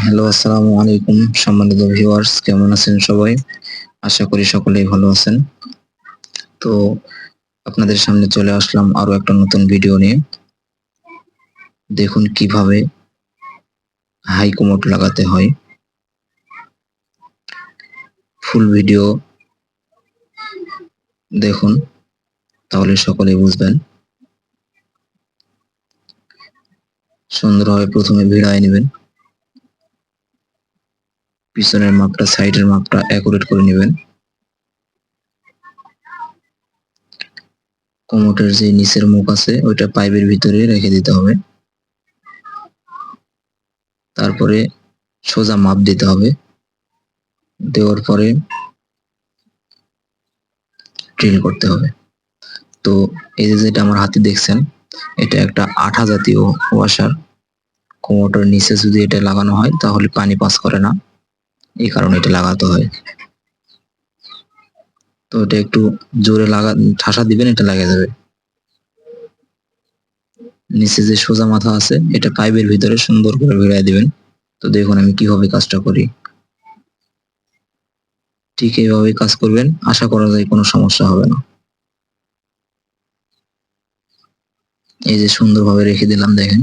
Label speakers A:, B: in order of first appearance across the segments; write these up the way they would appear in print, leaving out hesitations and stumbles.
A: Hello, আসসালামু আলাইকুম সম্মানিত ভিউয়ার্স, কেমন আছেন সবাই? আশা করি সকলেই ভালো আছেন। তো আপনাদের সামনে চলে আসলাম আরো একটা নতুন ভিডিও নিয়ে। দেখুন কিভাবে হাই কমোড লাগাতে হয়। ফুল ভিডিও দেখুন, তাহলে সকলেই বুঝবেন। সুন্দরভাবে প্রথমে ভিড়ায় নেবেন। পিছনের মাপটা, সাইডের মাপটা অ্যাকুরেট করে নেবেন। কমোডের যে নিচের মুখ আছে ওইটা পাইপের ভিতরে রেখে দিতে হবে। তারপরে সোজা মাপ দিতে হবে। দেওয়ার পরে ড্রিল করতে হবে। তো এই যে যেটা আমার হাতে দেখছেন, এটা একটা আঠা জাতীয় ওয়াশার। কোমোডের নিচে যদি এটা লাগানো হয় তাহলে পানি পাস করে না, এই কারণে এটা লাগাতে হয়। তো এটা একটু জোরে ঠাসা দিবেন, এটা লেগে যাবে। নিচে যে সোজা মাথা আছে এটা পাইপের ভিতরে সুন্দর করে ভিড়ায় দিবেন। তো দেখুন আমি কিভাবে কাজটা করি। ঠিক এইভাবে কাজ করবেন, আশা করা যায় কোনো সমস্যা হবে না। এই যে সুন্দরভাবে রেখে দিলাম, দেখেন।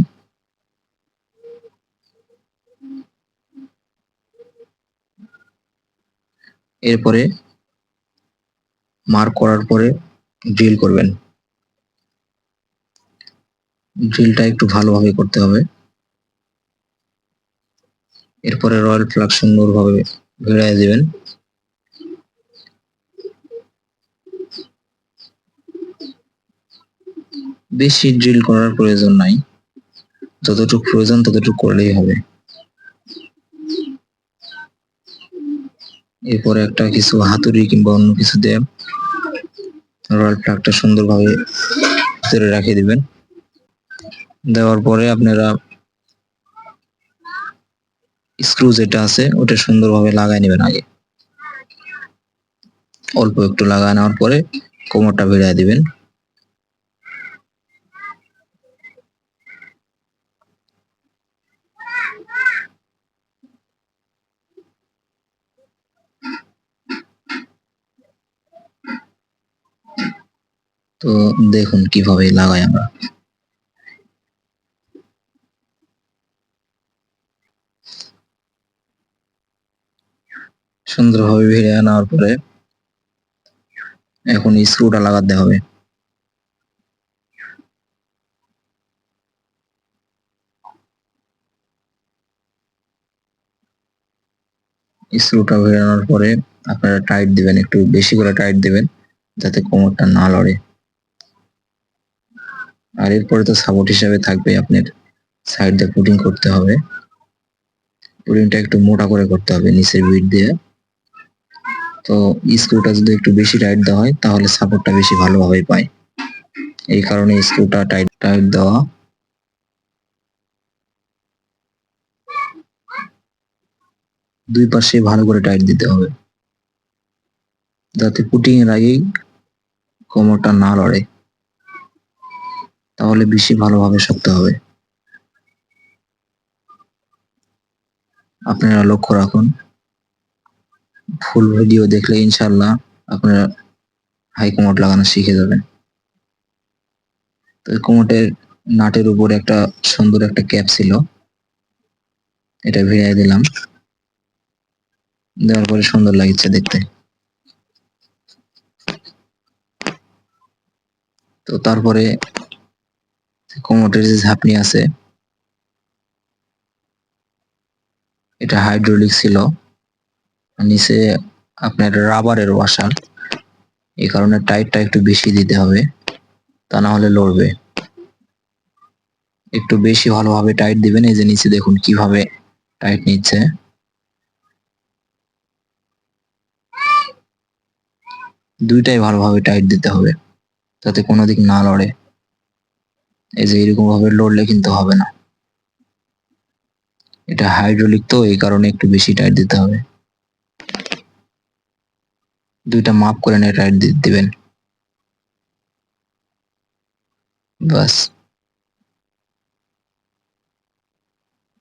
A: এরপরে মার্ক করার পরে ড্রিল করবেন। ড্রিলটা একটু ভালোভাবে করতে হবে। এরপরে রয়্যাল প্লাগ সুন্দরভাবে ভিড়ায় দিবেন। বেশি ড্রিল করার প্রয়োজন নাই, যতটুকু প্রয়োজন ততটুকু করলেই হবে। এরপরে একটা কিছু হাতুড়ি কিংবা অন্য কিছু দিয়ে রয়্যাল প্লাগটা সুন্দরভাবে ভিতরে রাখিয়ে দিবেন। দেওয়ার পরে আপনারা স্ক্রু যেটা আছে ওটা সুন্দরভাবে লাগাই নেবেন আগে। অল্প একটু লাগায় নেওয়ার পরে কোমরটা ভিড়ায় দিবেন। তো দেখুন কিভাবে লাগাই আমরা। সুন্দরভাবে ভিড়ে নেওয়ার পরে এখন স্ক্রুটা লাগাতে হবে। স্ক্রুটা ভিড়ানোর পরে আপনারা টাইট দিবেন, একটু বেশি করে টাইট দিবেন যাতে কোমরটা না লড়ে। আর এরপরে তো সাপোর্ট হিসাবে থাকবে আপনার সাইড দিয়ে পুটিং করতে হবে। পুটিংটা একটু মোটা করে করতে হবে নিচের বিট দিয়ে। তো স্ক্রুটা যদি একটু বেশি টাইট দেওয়া হয় তাহলে সাপোর্টটা বেশি ভালোভাবে পায়, এই কারণে স্ক্রুটা টাইট টাইট দেওয়া। দুই পাশে ভালো করে টাইট দিতে হবে যাতে পুটিং এর আগেই কোমরটা না লড়ে, তাহলে বেশি ভালোভাবে শক্ত হবে। আপনারা লক্ষ্য রাখুন, ফুল ভিডিও দেখলে ইনশাল্লাহ আপনারা হাই কমোড লাগানো শিখে যাবেন। তো কমোডের নাটের উপর একটা সুন্দর একটা ক্যাপ ছিল, এটা ভিড়াই দিলাম। দেওয়ার পরে সুন্দর লাগছে দেখতে। তো তারপরে কমোডের যে ঝাপনি আছে এটা হাইড্রোলিক ছিল, নিচে আপনার রাবারের ওয়াশার, এই কারণে টাইটটা একটু বেশি দিতে হবে, তা না হলে লড়বে। একটু বেশি ভালোভাবে টাইট দিবেন। এই যে নিচে দেখুন কিভাবে টাইট নিচ্ছে। দুইটাই ভালোভাবে টাইট দিতে হবে যাতে কোনো দিক না লড়ে। এই যে এরকম ভাবে লড়লে কিন্তু হবে না, এটা হাইড্রোলিক তো এই কারণে একটু বেশি টাইট দিতে হবে। দুইটা মাপ করে নিয়ে টাইট দিবেন, বাস।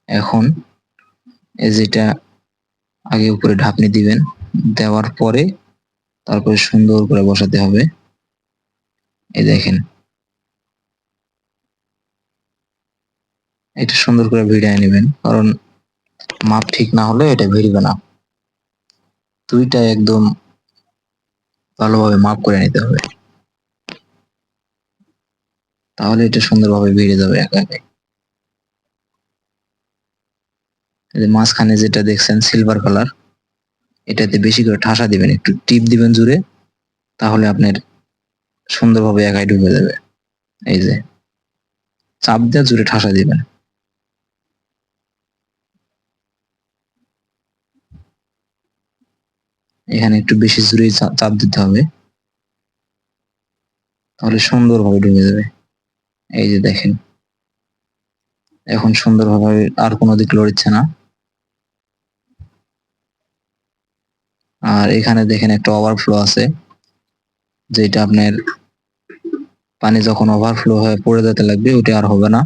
A: এখন এই যেটা আগে উপরে ঢাকনি দিবেন, দেওয়ার পরে তারপরে সুন্দর করে বসাতে হবে। এই দেখেন, এটা সুন্দর করে ভিড়ায় নেবেন, কারণ মাপ ঠিক না হলে এটা ভিড়বে না। দুইটা একদম ভালোভাবে মাপ করে নিতে হবে, তাহলে এটা সুন্দরভাবে ভিড়ে যাবে একা একাই। এই যে মাঝখানে যেটা দেখছেন সিলভার কালার, এটাতে বেশি করে ঠাসা দিবেন, একটু টিপ দিবেন জুড়ে, তাহলে আপনার সুন্দরভাবে একাই ঢুকে যাবে। এই যে চাপ দিয়ে জুড়ে ঠাসা দিবেন। এখানে একটু বেশি জুড়ে চাপ দিতে হবে, তাহলে সুন্দরভাবে ঢুকে যাবে। এই যে দেখেন, এখন সুন্দরভাবে আর কোনো দিক লড়ছে না। আর এখানে দেখেন একটা ওভারফ্লো আছে, যেটা আপনার পানি যখন ওভারফ্লো হয়ে পড়ে যেতে লাগবে, ওটা আর হবে না।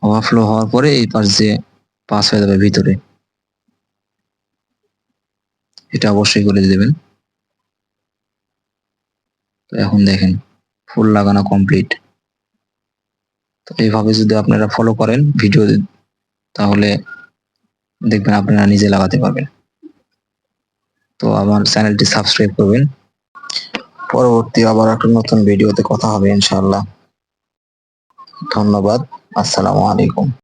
A: ওভারফ্লো হওয়ার পরে এই পাশ দিয়ে পাস হয়ে যাবে ভিতরে, এটা অবশ্যই করে দেবেন। তো এখন দেখেন ফুল লাগানো কমপ্লিট। তো এইভাবে যদি আপনারা ফলো করেন ভিডিও, তাহলে দেখবেন আপনারা নিজে লাগাতে পারবেন। তো আমার চ্যানেলটি সাবস্ক্রাইব করবেন। পরবর্তী আবার একটা নতুন ভিডিওতে কথা হবে ইনশাআল্লাহ। ধন্যবাদ। আসসালামু আলাইকুম।